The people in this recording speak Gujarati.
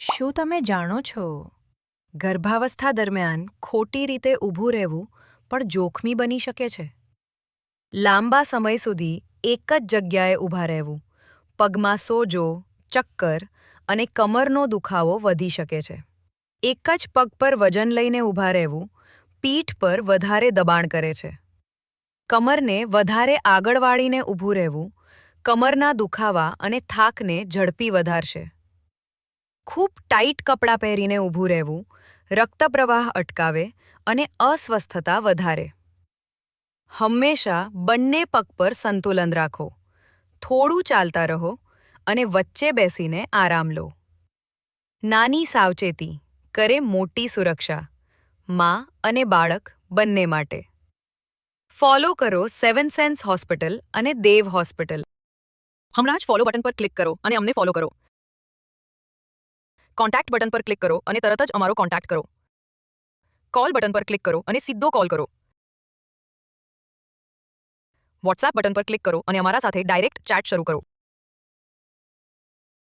શું તમે જાણો છો ગર્ભાવસ્થા દરમિયાન ખોટી રીતે ઊભું રહેવું પણ જોખમી બની શકે છે? લાંબા સમય સુધી એક જ જગ્યાએ ઊભા રહેવું, પગમાં સોજો, ચક્કર અને કમરનો દુખાવો વધી શકે છે. એક જ પગ પર વજન લઈને ઊભા રહેવું પીઠ પર વધારે દબાણ કરે છે. કમરને વધારે આગળ વાળીને ઊભું રહેવું કમરના દુખાવા અને થાકને ઝડપી વધારશે. ખૂબ ટાઈટ કપડાં પહેરીને ઊભું રહેવું રક્તપ્રવાહ અટકાવે અને અસ્વસ્થતા વધારે. હંમેશા બંને પગ પર સંતુલન રાખો. થોડું ચાલતા રહો અને વચ્ચે બેસીને આરામ લો. નાની સાવચેતી કરે મોટી સુરક્ષા, માં અને બાળક બંને માટે. ફોલો કરો સેવન સેન્સ હોસ્પિટલ અને દેવ હોસ્પિટલ. હમણાં જ ફોલો બટન પર ક્લિક કરો અને અમને ફોલો કરો. કોન્ટેક્ટ બટન પર ક્લિક કરો અને તરત જ અમારો કોન્ટેક્ટ કરો. કોલ બટન પર ક્લિક કરો અને સીધો કોલ કરો. વોટ્સએપ બટન પર ક્લિક કરો અને અમારા સાથે ડાયરેક્ટ ચેટ શરૂ કરો.